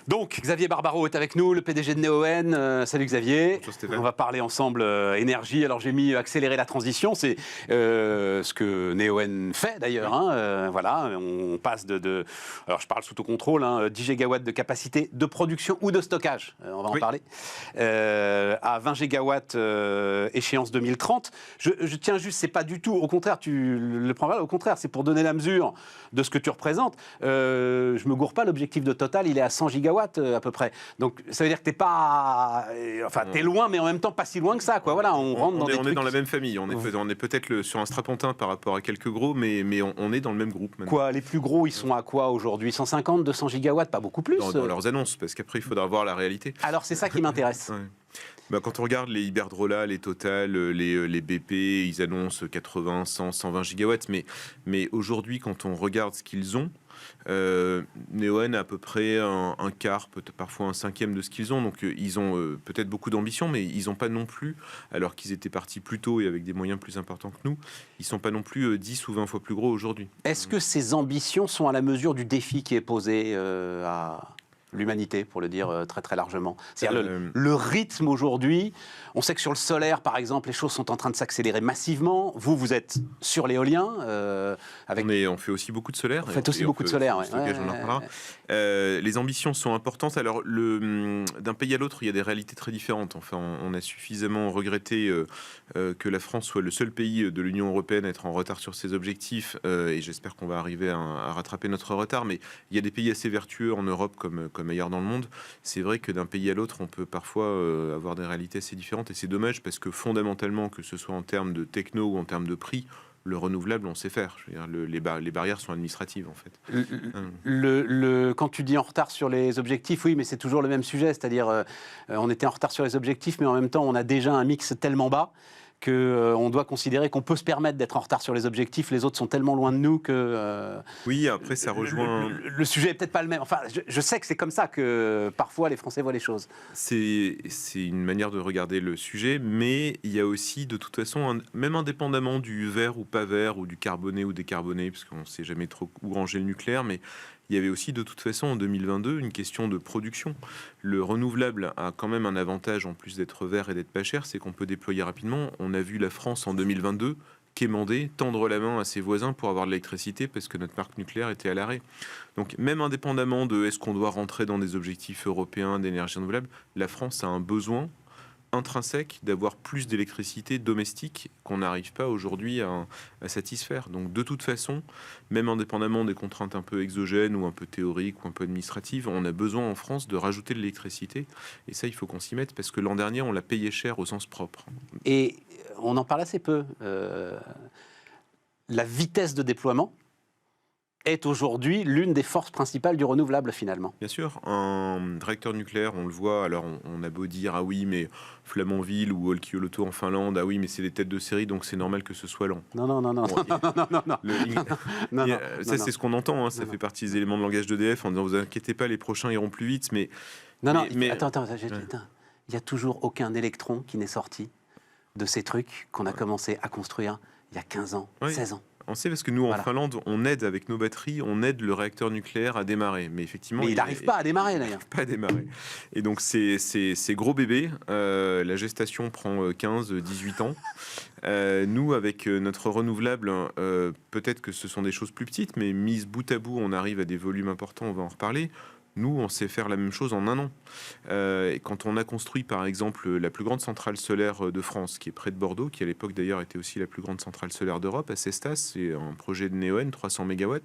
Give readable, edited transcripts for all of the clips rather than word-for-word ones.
Donc, Xavier Barbaro est avec nous, le PDG de Neoen. Salut Xavier. Bonjour Stéphane. On va parler ensemble énergie. Alors, j'ai mis accélérer la transition. C'est ce que Neoen fait d'ailleurs. Voilà, on passe de alors, je parle sous ton contrôle, 10 gigawatts de capacité de production ou de stockage. On va en parler. À 20 gigawatts échéance 2030. Je tiens juste, c'est pas du tout, au contraire, tu le prends mal, au contraire, c'est pour donner la mesure de ce que tu représentes. Je me gourre pas, l'objectif de Total, il est à 100 gigawatts à peu près. Donc ça veut dire que t'es pas, enfin t'es loin, mais en même temps pas si loin que ça, quoi. Voilà, on rentre dans des trucs. On est dans la même famille. On est peut-être sur un strapontin par rapport à quelques gros, mais on est dans le même groupe maintenant. Quoi, les plus gros, ils sont à quoi aujourd'hui? 150, 200 gigawatts, pas beaucoup plus. Dans leurs annonces, parce qu'après il faudra voir la réalité. Alors c'est ça qui m'intéresse. Quand on regarde les Iberdrola, les Total, les BP, ils annoncent 80, 100, 120 gigawatts. Mais aujourd'hui, quand on regarde ce qu'ils ont, Neoen a à peu près un quart, peut-être parfois un cinquième de ce qu'ils ont. Donc ils ont peut-être beaucoup d'ambition, mais ils n'ont pas non plus, alors qu'ils étaient partis plus tôt et avec des moyens plus importants que nous, ils ne sont pas non plus 10 ou 20 fois plus gros aujourd'hui. Est-ce que ces ambitions sont à la mesure du défi qui est posé à l'humanité, pour le dire très très largement? C'est-à-dire le rythme aujourd'hui, on sait que sur le solaire, par exemple, les choses sont en train de s'accélérer massivement. Vous êtes sur l'éolien. On fait aussi beaucoup de solaire. Vous faites aussi beaucoup de solaire, oui. Les ambitions sont importantes. Alors, d'un pays à l'autre, il y a des réalités très différentes. Enfin, on a suffisamment regretté que la France soit le seul pays de l'Union européenne à être en retard sur ses objectifs. Et j'espère qu'on va arriver à rattraper notre retard. Mais il y a des pays assez vertueux en Europe comme ailleurs dans le monde. C'est vrai que d'un pays à l'autre, on peut parfois avoir des réalités assez différentes. Et c'est dommage parce que fondamentalement, que ce soit en termes de techno ou en termes de prix, le renouvelable, on sait faire. Je veux dire, les barrières sont administratives, en fait. Quand tu dis en retard sur les objectifs, oui, mais c'est toujours le même sujet. C'est-à-dire, on était en retard sur les objectifs, mais en même temps, on a déjà un mix tellement bas qu'on doit considérer qu'on peut se permettre d'être en retard sur les objectifs. Les autres sont tellement loin de nous que... oui, après, ça rejoint... Le sujet est peut-être pas le même. Enfin, je sais que c'est comme ça que parfois les Français voient les choses. C'est une manière de regarder le sujet, mais il y a aussi, de toute façon, même indépendamment du vert ou pas vert, ou du carboné ou décarboné, parce qu'on ne sait jamais trop où ranger le nucléaire, mais il y avait aussi, de toute façon, en 2022, une question de production. Le renouvelable a quand même un avantage, en plus d'être vert et d'être pas cher, c'est qu'on peut déployer rapidement. On a vu la France en 2022 quémander, tendre la main à ses voisins pour avoir de l'électricité parce que notre parc nucléaire était à l'arrêt. Donc même indépendamment de est-ce qu'on doit rentrer dans des objectifs européens d'énergie renouvelable, la France a un besoin intrinsèque d'avoir plus d'électricité domestique qu'on n'arrive pas aujourd'hui à satisfaire. Donc de toute façon, même indépendamment des contraintes un peu exogènes ou un peu théoriques ou un peu administratives, on a besoin en France de rajouter de l'électricité. Et ça, il faut qu'on s'y mette parce que l'an dernier, on l'a payé cher au sens propre. Et on en parle assez peu. La vitesse de déploiement est aujourd'hui l'une des forces principales du renouvelable, finalement. Bien sûr, un réacteur nucléaire, on le voit, alors on a beau dire, ah oui, mais Flamanville ou Olkiluoto en Finlande, ah oui, mais c'est des têtes de série, donc c'est normal que ce soit lent. Non. Ça, c'est ce qu'on entend, ça fait partie des éléments de langage d'EDF, en disant, vous inquiétez pas, les prochains iront plus vite, mais... Attends, il n'y a toujours aucun électron qui n'est sorti de ces trucs qu'on a commencé à construire il y a 15 ans, 16 ans. On sait parce que nous, en Finlande, on aide avec nos batteries, on aide le réacteur nucléaire à démarrer. Mais effectivement, il n'arrive pas à démarrer, d'ailleurs. Pas à démarrer. Et donc, c'est gros bébé. La gestation prend 15-18 ans. Nous, avec notre renouvelable, peut-être que ce sont des choses plus petites, mais mises bout à bout, on arrive à des volumes importants, on va en reparler. Nous, on sait faire la même chose en un an. Et quand on a construit, par exemple, la plus grande centrale solaire de France, qui est près de Bordeaux, qui à l'époque d'ailleurs était aussi la plus grande centrale solaire d'Europe, à Cestas, c'est un projet de Neoen, 300 MW.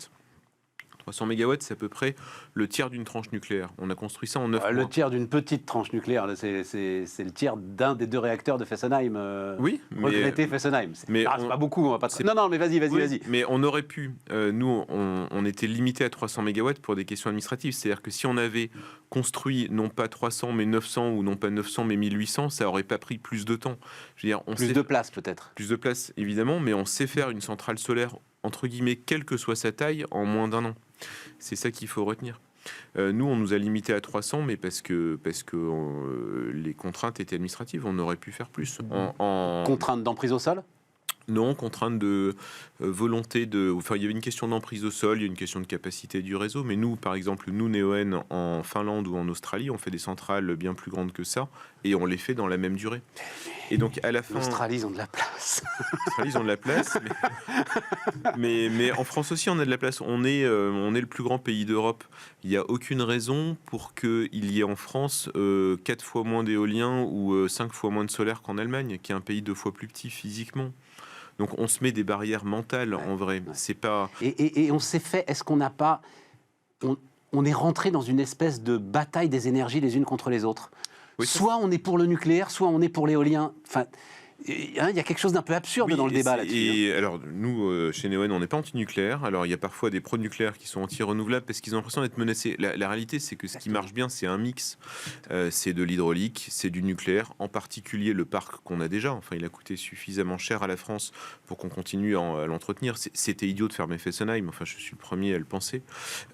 300 MW, c'est à peu près le tiers d'une tranche nucléaire. On a construit ça en 9 mois. Le tiers d'une petite tranche nucléaire, c'est le tiers d'un des 2 réacteurs de Fessenheim. Oui, regretté Fessenheim. Mais c'est pas beaucoup. On va pas non, mais vas-y. Mais on aurait pu. Nous, on était limité à 300 MW pour des questions administratives. C'est-à-dire que si on avait construit non pas 300 mais 900 ou non pas 900 mais 1800, ça aurait pas pris plus de temps. Je veux dire, plus de place peut-être. Plus de place évidemment, mais on sait faire une centrale solaire entre guillemets, quelle que soit sa taille, en moins d'un an. C'est ça qu'il faut retenir. Nous, on nous a limité à 300, mais parce que les contraintes étaient administratives. On aurait pu faire plus. Contraintes d'emprise au sol ? Non, contrainte de volonté de... Enfin, il y avait une question d'emprise au sol, il y a une question de capacité du réseau, mais nous, par exemple, nous, Neoen, en Finlande ou en Australie, on fait des centrales bien plus grandes que ça, et on les fait dans la même durée. Et donc, à la fin... L'Australie, ils ont de la place. L'Australie, ils ont de la place, mais en France aussi, on a de la place. On est le plus grand pays d'Europe. Il n'y a aucune raison pour qu'il y ait en France 4 fois moins d'éoliens ou 5 fois moins de solaire qu'en Allemagne, qui est un pays 2 fois plus petit physiquement. Donc on se met des barrières mentales en vrai. Ouais. C'est pas. Et on s'est fait. Est-ce qu'on n'a pas. On est rentré dans une espèce de bataille des énergies les unes contre les autres. Oui, soit on est pour le nucléaire, soit on est pour l'éolien. Enfin, il y a quelque chose d'un peu absurde dans le débat là-dessus. Et alors, nous, chez Neoen, on n'est pas anti-nucléaire. Alors, il y a parfois des pro-nucléaires qui sont anti-renouvelables parce qu'ils ont l'impression d'être menacés. La réalité, c'est que ce qui marche bien, c'est un mix. C'est de l'hydraulique, c'est du nucléaire, en particulier le parc qu'on a déjà. Enfin, il a coûté suffisamment cher à la France pour qu'on continue à l'entretenir. C'était idiot de fermer Fessenheim. Enfin, je suis le premier à le penser.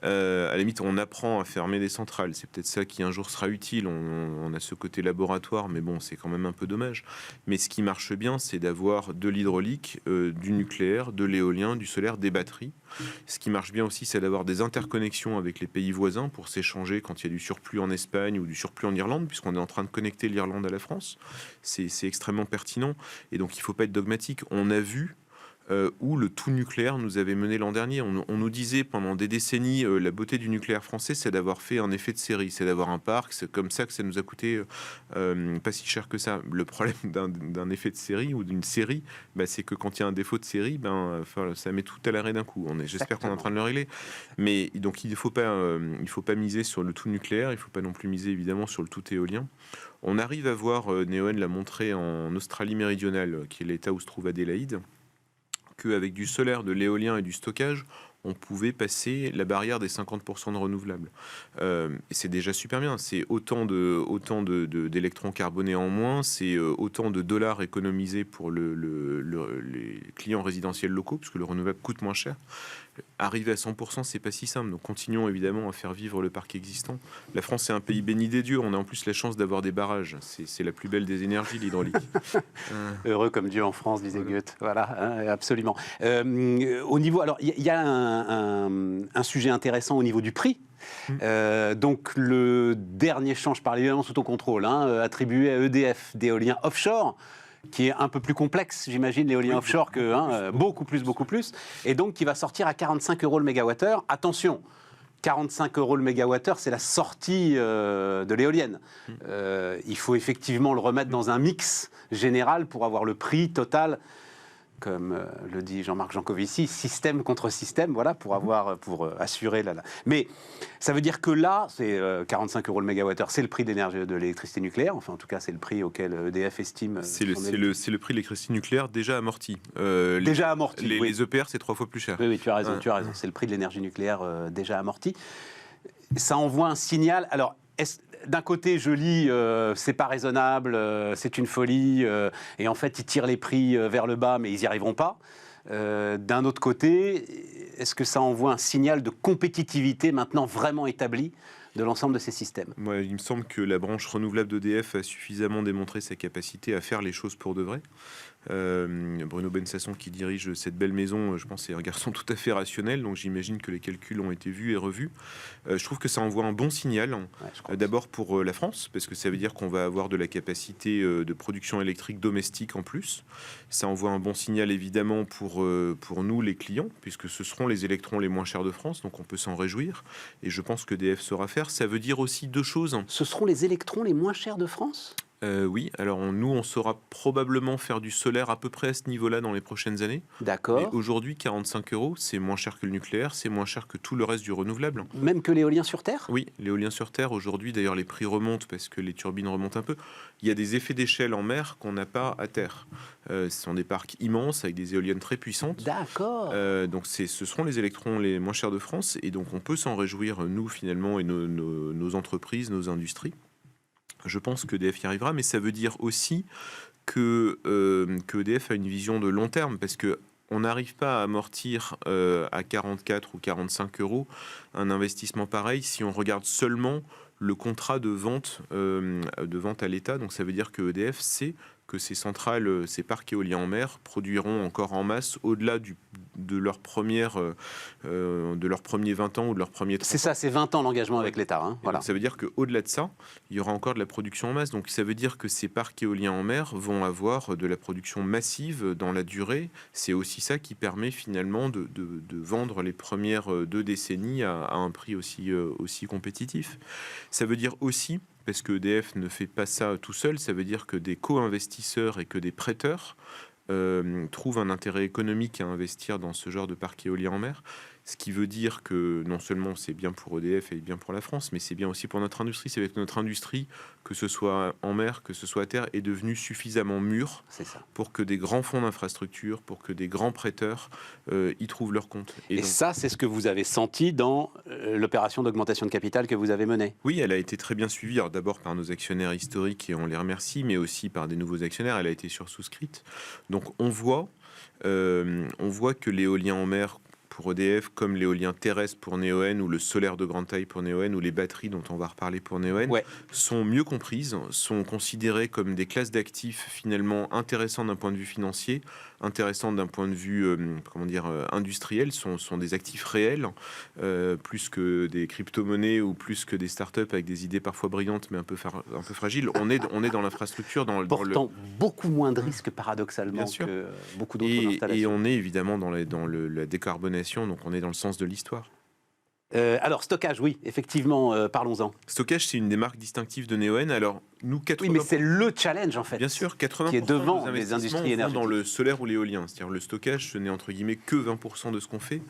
À la limite, on apprend à fermer des centrales. C'est peut-être ça qui un jour sera utile. On a ce côté laboratoire, mais bon, c'est quand même un peu dommage. Mais ce qui marche bien, c'est d'avoir de l'hydraulique, du nucléaire, de l'éolien, du solaire, des batteries. Ce qui marche bien aussi, c'est d'avoir des interconnexions avec les pays voisins pour s'échanger quand il y a du surplus en Espagne ou du surplus en Irlande, puisqu'on est en train de connecter l'Irlande à la France. C'est extrêmement pertinent. Et donc, il ne faut pas être dogmatique. On a vu où le tout nucléaire nous avait mené l'an dernier. On nous disait pendant des décennies, la beauté du nucléaire français, c'est d'avoir fait un effet de série, c'est d'avoir un parc, c'est comme ça que ça nous a coûté pas si cher que ça. Le problème d'un effet de série ou d'une série, c'est que quand il y a un défaut de série, ça met tout à l'arrêt d'un coup. J'espère qu'on est en train de le régler. Mais donc il faut pas miser sur le tout nucléaire, il faut pas non plus miser évidemment sur le tout éolien. On arrive à voir, Neoen l'a montré en Australie méridionale, qui est l'État où se trouve Adélaïde, qu'avec du solaire, de l'éolien et du stockage, on pouvait passer la barrière des 50% de renouvelables. Et c'est déjà super bien. C'est autant d'électrons carbonés en moins, c'est autant de dollars économisés pour les clients résidentiels locaux, puisque le renouvelable coûte moins cher. Arriver à 100%, c'est pas si simple. Donc continuons évidemment à faire vivre le parc existant. La France est un pays béni des dieux. On a en plus la chance d'avoir des barrages. C'est la plus belle des énergies, l'hydraulique. Heureux comme Dieu en France, disait Goethe. Voilà, absolument. Au niveau, alors il y a un sujet intéressant au niveau du prix. Donc le dernier champ, je parlais évidemment sous autocontrôle, attribué à EDF d'éolien offshore, qui est un peu plus complexe, j'imagine, l'éolien offshore, beaucoup plus, et donc qui va sortir à 45 € le mégawattheure. Attention, 45 € le mégawattheure, c'est la sortie de l'éolienne. Il faut effectivement le remettre dans un mix général pour avoir le prix total, comme le dit Jean-Marc Jancovici, système contre système, voilà, pour assurer la. Mais ça veut dire que là, c'est 45 € le mégawattheure, c'est le prix de l'électricité nucléaire. Enfin, en tout cas, c'est le prix auquel EDF estime. C'est le prix de l'électricité nucléaire déjà amorti. Déjà amorti. Les EPR, c'est 3 fois plus cher. Oui, tu as raison. C'est le prix de l'énergie nucléaire déjà amorti. Ça envoie un signal. Alors, d'un côté, je lis, c'est pas raisonnable, c'est une folie, et en fait, ils tirent les prix vers le bas, mais ils n'y arriveront pas. D'un autre côté, est-ce que ça envoie un signal de compétitivité maintenant vraiment établi de l'ensemble de ces systèmes? Moi, il me semble que la branche renouvelable d'EDF a suffisamment démontré sa capacité à faire les choses pour de vrai. Bruno Bensasson, qui dirige cette belle maison, je pense, est un garçon tout à fait rationnel, donc j'imagine que les calculs ont été vus et revus. Je trouve que ça envoie un bon signal, d'abord pour la France, parce que ça veut dire qu'on va avoir de la capacité de production électrique domestique en plus. Ça envoie un bon signal évidemment pour nous, les clients, puisque ce seront les électrons les moins chers de France, donc on peut s'en réjouir, et je pense que EDF saura faire. Ça veut dire aussi deux choses. Ce seront les électrons les moins chers de France ? Oui, alors nous, on saura probablement faire du solaire à peu près à ce niveau-là dans les prochaines années. D'accord. Mais aujourd'hui, 45 €, c'est moins cher que le nucléaire, c'est moins cher que tout le reste du renouvelable. Même que l'éolien sur Terre ? Oui, l'éolien sur Terre, aujourd'hui, d'ailleurs, les prix remontent parce que les turbines remontent un peu. Il y a des effets d'échelle en mer qu'on n'a pas à terre. Ce sont des parcs immenses avec des éoliennes très puissantes. D'accord. Donc ce seront les électrons les moins chers de France, et donc on peut s'en réjouir, nous, finalement, et nos entreprises, nos industries. Je pense que EDF y arrivera, mais ça veut dire aussi que EDF a une vision de long terme, parce que on n'arrive pas à amortir à 44 ou 45 € un investissement pareil si on regarde seulement le contrat de vente à l'État. Donc ça veut dire que EDF sait que ces centrales, ces parcs éoliens en mer produiront encore en masse au-delà de leur premier 20 ans ou de leur premier 30 ans. C'est ça, c'est 20 ans l'engagement avec l'État. Hein, voilà. Donc, ça veut dire qu'au-delà de ça, il y aura encore de la production en masse. Donc ça veut dire que ces parcs éoliens en mer vont avoir de la production massive dans la durée. C'est aussi ça qui permet finalement de vendre les premières 2 décennies à un prix aussi compétitif. Ça veut dire aussi, parce que EDF ne fait pas ça tout seul, ça veut dire que des co-investisseurs et que des prêteurs trouvent un intérêt économique à investir dans ce genre de parc éolien en mer. Ce qui veut dire que non seulement c'est bien pour EDF et bien pour la France, mais c'est bien aussi pour notre industrie. C'est avec notre industrie, que ce soit en mer, que ce soit à terre, est devenue suffisamment mûre pour que des grands fonds d'infrastructure, pour que des grands prêteurs y trouvent leur compte. Et donc, ça, c'est ce que vous avez senti dans l'opération d'augmentation de capital que vous avez menée. Oui, elle a été très bien suivie. Alors, d'abord par nos actionnaires historiques, et on les remercie, mais aussi par des nouveaux actionnaires. Elle a été sursouscrite. Donc on voit que l'éolien en mer pour EDF, comme l'éolien terrestre pour Neoen, ou le solaire de grande taille pour Neoen, ou les batteries dont on va reparler pour Neoen, sont mieux comprises, sont considérées comme des classes d'actifs finalement intéressantes d'un point de vue financier, intéressantes d'un point de vue industriel, sont des actifs réels, plus que des crypto-monnaies ou plus que des startups avec des idées parfois brillantes mais un peu fragiles. On est dans l'infrastructure, portant beaucoup moins de risques paradoxalement que beaucoup d'autres installations. Et on est évidemment dans la décarbonation. Donc on est dans le sens de l'histoire. Alors, stockage, oui, effectivement, parlons-en. Stockage, c'est une des marques distinctives de Neoen. Alors, nous, 80%... Oui, mais c'est le challenge, en fait. Bien sûr, 80% qui est devant de les industries énergétiques. Dans le solaire ou l'éolien. C'est-à-dire le stockage, ce n'est entre guillemets que 20% de ce qu'on fait.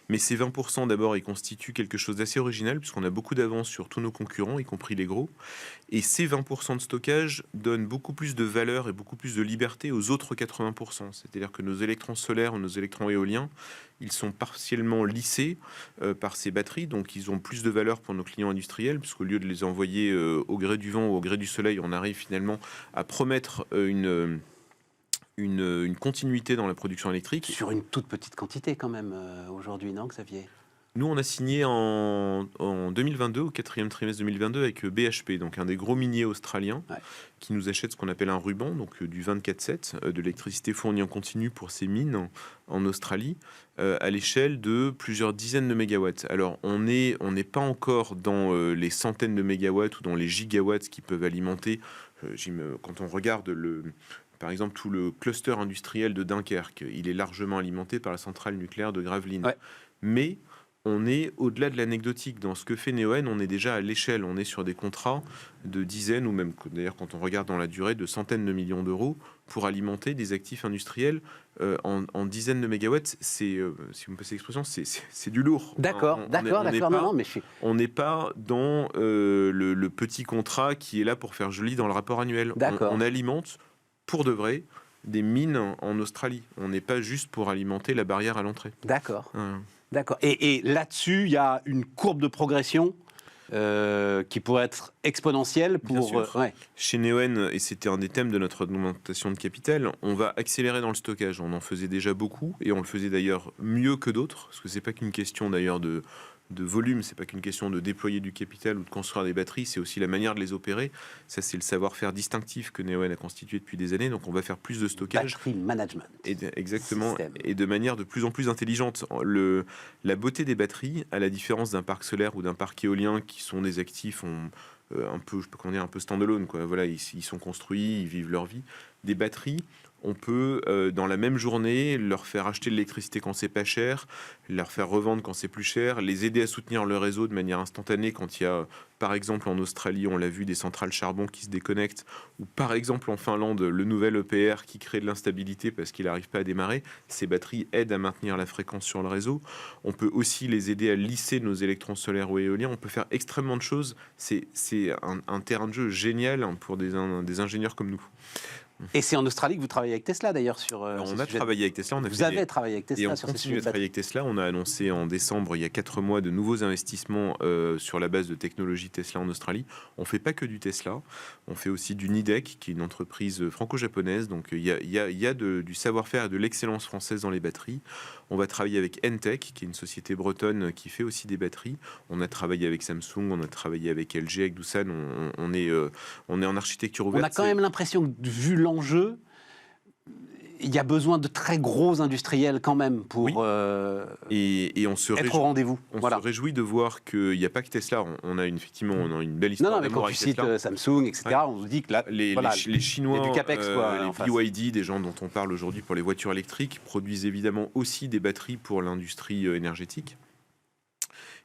Mais ces 20%, d'abord, ils constituent quelque chose d'assez original, puisqu'on a beaucoup d'avance sur tous nos concurrents, y compris les gros. Et ces 20% de stockage donnent beaucoup plus de valeur et beaucoup plus de liberté aux autres 80%. C'est-à-dire que nos électrons solaires ou nos électrons éoliens, ils sont partiellement lissés par ces batteries, donc ils ont plus de valeur pour nos clients industriels, puisqu'au lieu de les envoyer au gré du vent ou au gré du soleil, on arrive finalement à promettre une continuité dans la production électrique. Sur une toute petite quantité quand même aujourd'hui, non Xavier ? Nous, on a signé en 2022, au 4e trimestre 2022, avec BHP, donc un des gros miniers australiens, qui nous achète ce qu'on appelle un ruban, donc du 24/7, de l'électricité fournie en continu pour ces mines en Australie, à l'échelle de plusieurs dizaines de mégawatts. Alors, on n'est pas encore dans les centaines de mégawatts ou dans les gigawatts qui peuvent alimenter, quand on regarde par exemple, tout le cluster industriel de Dunkerque, il est largement alimenté par la centrale nucléaire de Gravelines. Mais on est au-delà de l'anecdotique. Dans ce que fait Neoen, on est déjà à l'échelle. On est sur des contrats de dizaines, ou même, d'ailleurs, quand on regarde dans la durée, de centaines de millions d'euros pour alimenter des actifs industriels en dizaines de mégawatts. Si vous me passez l'expression, c'est du lourd. D'accord. On n'est pas dans le petit contrat qui est là pour faire joli dans le rapport annuel. On alimente pour de vrai des mines en Australie. On n'est pas juste pour alimenter la barrière à l'entrée. D'accord. D'accord. Et là-dessus, il y a une courbe de progression qui pourrait être exponentielle pour... Chez Neoen, et c'était un des thèmes de notre augmentation de capital, on va accélérer dans le stockage. On en faisait déjà beaucoup, et on le faisait d'ailleurs mieux que d'autres, parce que c'est pas qu'une question d'ailleurs de volume, c'est pas qu'une question de déployer du capital ou de construire des batteries, c'est aussi la manière de les opérer. Ça, c'est le savoir-faire distinctif que Neoen a constitué depuis des années. Donc, on va faire plus de stockage. Battery management. Exactement. Et de manière de plus en plus intelligente. La beauté des batteries, à la différence d'un parc solaire ou d'un parc éolien, qui sont des actifs un peu stand-alone, quoi. Voilà, ils sont construits, ils vivent leur vie. Des batteries, on peut, dans la même journée, leur faire acheter de l'électricité quand c'est pas cher, leur faire revendre quand c'est plus cher, les aider à soutenir le réseau de manière instantanée quand il y a, par exemple en Australie, on l'a vu, des centrales charbon qui se déconnectent, ou par exemple en Finlande, le nouvel EPR qui crée de l'instabilité parce qu'il n'arrive pas à démarrer. Ces batteries aident à maintenir la fréquence sur le réseau. On peut aussi les aider à lisser nos électrons solaires ou éoliens. On peut faire extrêmement de choses. C'est un terrain de jeu génial pour des ingénieurs comme nous. Et c'est en Australie que vous travaillez avec Tesla d'ailleurs sur. On a travaillé avec Tesla. Vous avez travaillé avec Tesla et on sur ces continue à travailler avec Tesla. On a annoncé en décembre, il y a 4 mois, de nouveaux investissements sur la base de technologie Tesla en Australie. On fait pas que du Tesla. On fait aussi du Nidec, qui est une entreprise franco-japonaise. Donc il y a du savoir-faire et de l'excellence française dans les batteries. On va travailler avec Entech, qui est une société bretonne qui fait aussi des batteries. On a travaillé avec Samsung, on a travaillé avec LG, avec Doosan. On est en architecture ouverte. On a quand même l'impression que vu l'enjeu, il y a besoin de très gros industriels quand même pour Oui. Et on se être au rendez-vous. On se réjouit de voir qu'il n'y a pas que Tesla. On a effectivement une belle histoire. Non, mais quand tu cites Samsung, etc., ouais. On se dit que là, les Chinois, il y a du capex, les BYD, des gens dont on parle aujourd'hui pour les voitures électriques, produisent évidemment aussi des batteries pour l'industrie énergétique.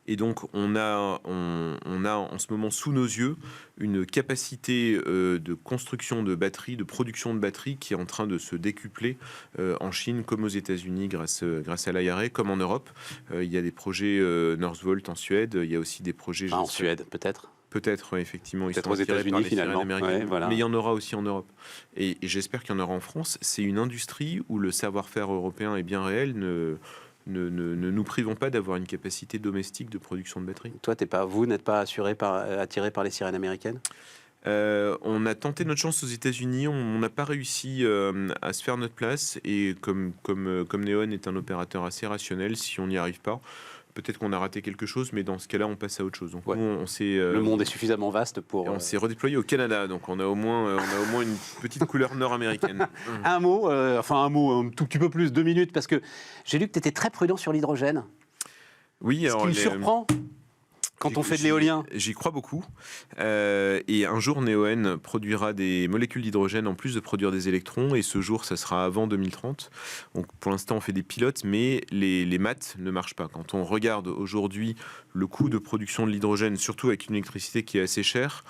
Et donc, on a en ce moment sous nos yeux une capacité de construction de batteries, de production de batteries qui est en train de se décupler en Chine comme aux États-Unis grâce à l'IRA, comme en Europe. Il y a des projets Northvolt en Suède, il y a aussi des projets... en Suède, peut-être. Peut-être, effectivement. Peut-être aux États-Unis, finalement. Ouais, voilà. Mais il y en aura aussi en Europe. Et j'espère qu'il y en aura en France. C'est une industrie où le savoir-faire européen est bien réel. Ne nous privons pas d'avoir une capacité domestique de production de batteries. Toi, vous n'êtes pas attiré par les sirènes américaines ? On a tenté notre chance aux États-Unis, on n'a pas réussi à se faire notre place. Et comme Neoen est un opérateur assez rationnel, si on n'y arrive pas, peut-être qu'on a raté quelque chose, mais dans ce cas-là, on passe à autre chose. Donc, nous, le monde est suffisamment vaste pour... On s'est redéployé au Canada, donc on a au moins une petite couleur nord-américaine. Un mot, un tout petit peu plus, 2 minutes, parce que j'ai lu que tu étais très prudent sur l'hydrogène. Oui, alors... Ce qui me surprend quand on fait de l'éolien. J'y crois beaucoup. Et un jour, Neoen produira des molécules d'hydrogène en plus de produire des électrons. Et ce jour, ça sera avant 2030. Donc pour l'instant, on fait des pilotes, mais les maths ne marchent pas. Quand on regarde aujourd'hui le coût de production de l'hydrogène, surtout avec une électricité qui est assez chère,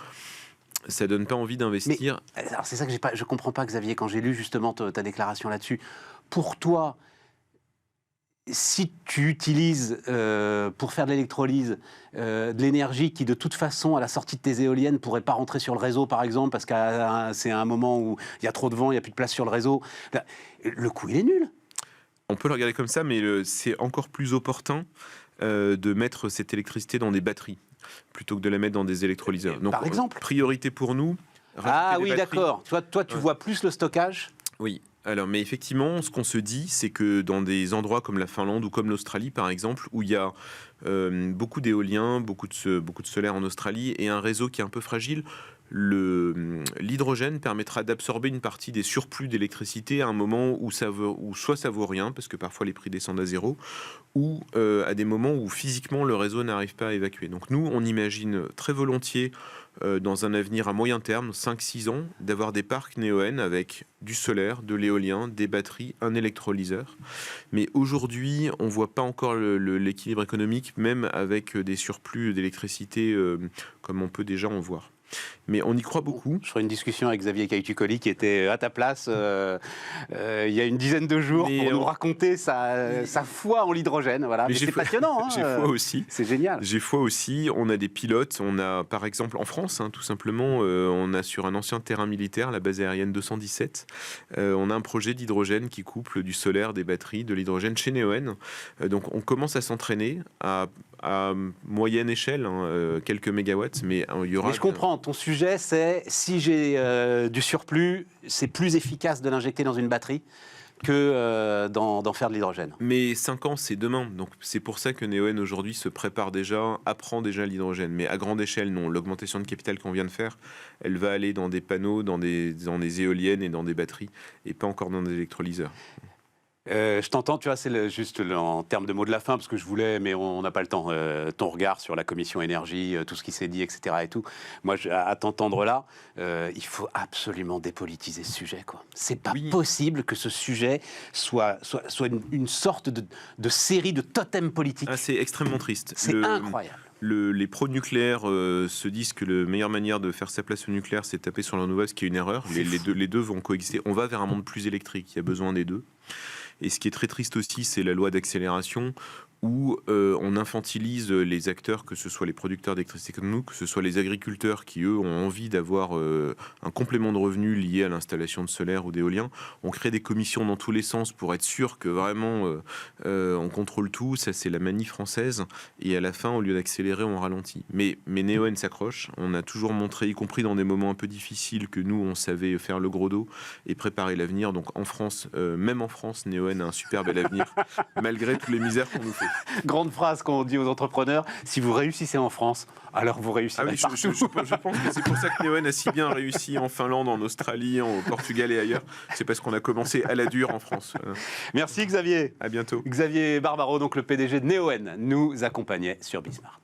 ça donne pas envie d'investir. Alors c'est ça que je comprends pas, Xavier, quand j'ai lu justement ta déclaration là-dessus. Pour toi, si tu utilises pour faire de l'électrolyse de l'énergie qui de toute façon à la sortie de tes éoliennes pourrait pas rentrer sur le réseau par exemple parce que c'est un moment où il y a trop de vent, il n'y a plus de place sur le réseau, le coût il est nul. On peut le regarder comme ça, mais c'est encore plus opportun de mettre cette électricité dans des batteries plutôt que de la mettre dans des électrolyseurs. Donc, par exemple, priorité pour nous. Ah oui, d'accord. Toi tu vois plus le stockage. Oui. Alors, mais effectivement, ce qu'on se dit, c'est que dans des endroits comme la Finlande ou comme l'Australie, par exemple, où il y a beaucoup d'éoliens, beaucoup de solaire en Australie et un réseau qui est un peu fragile, l'hydrogène permettra d'absorber une partie des surplus d'électricité à un moment où soit ça vaut rien, parce que parfois les prix descendent à zéro, ou à des moments où physiquement le réseau n'arrive pas à évacuer. Donc nous, on imagine très volontiers dans un avenir à moyen terme, 5-6 ans, d'avoir des parcs Neoen avec du solaire, de l'éolien, des batteries, un électrolyseur. Mais aujourd'hui, on ne voit pas encore l'équilibre économique, même avec des surplus d'électricité comme on peut déjà en voir. Mais on y croit beaucoup. Je ferai une discussion avec Xavier Caitu-Colli qui était à ta place il y a une dizaine de jours pour nous raconter sa foi en l'hydrogène. Voilà. Mais c'est passionnant. J'ai foi aussi. C'est génial. J'ai foi aussi. On a des pilotes. On a par exemple en France, tout simplement, on a sur un ancien terrain militaire, la base aérienne 217, on a un projet d'hydrogène qui couple du solaire, des batteries, de l'hydrogène chez Neoen. Donc on commence à s'entraîner à moyenne échelle, quelques mégawatts, mais il y aura... Mais je comprends, ton sujet c'est si j'ai du surplus, c'est plus efficace de l'injecter dans une batterie que d'en faire de l'hydrogène. Mais 5 ans, c'est demain. Donc c'est pour ça que Neoen aujourd'hui se prépare déjà, apprend déjà l'hydrogène. Mais à grande échelle, non. L'augmentation de capital qu'on vient de faire, elle va aller dans des panneaux, dans des éoliennes et dans des batteries, et pas encore dans des électrolyseurs. Je t'entends, tu vois, c'est juste en termes de mots de la fin, parce que je voulais, mais on n'a pas le temps. Ton regard sur la commission énergie, tout ce qui s'est dit, etc. et tout. Moi, à t'entendre là, il faut absolument dépolitiser ce sujet, quoi. C'est pas possible que ce sujet soit une sorte de série de totems politiques. Ah, c'est extrêmement triste. C'est incroyable. Les pro-nucléaires se disent que la meilleure manière de faire sa place au nucléaire, c'est de taper sur la renouvelable, ce qui est une erreur. Les deux vont coexister. On va vers un monde plus électrique. Il y a besoin des deux. Et ce qui est très triste aussi, c'est la loi d'accélération où on infantilise les acteurs, que ce soit les producteurs d'électricité comme nous, que ce soit les agriculteurs qui, eux, ont envie d'avoir un complément de revenus lié à l'installation de solaire ou d'éolien. On crée des commissions dans tous les sens pour être sûr que vraiment on contrôle tout. Ça, c'est la manie française. Et à la fin, au lieu d'accélérer, on ralentit. Mais Neoen s'accroche. On a toujours montré, y compris dans des moments un peu difficiles, que nous, on savait faire le gros dos et préparer l'avenir. Donc en France, même en France, Neoen a un super bel avenir, malgré toutes les misères qu'on nous fait. Grande phrase qu'on dit aux entrepreneurs, si vous réussissez en France, alors vous réussirez oui, partout. je pense que c'est pour ça que Neoen a si bien réussi en Finlande, en Australie, au Portugal et ailleurs. C'est parce qu'on a commencé à la dure en France. Merci Xavier. À bientôt. Xavier Barbaro, donc le PDG de Neoen, nous accompagnait sur Bismart.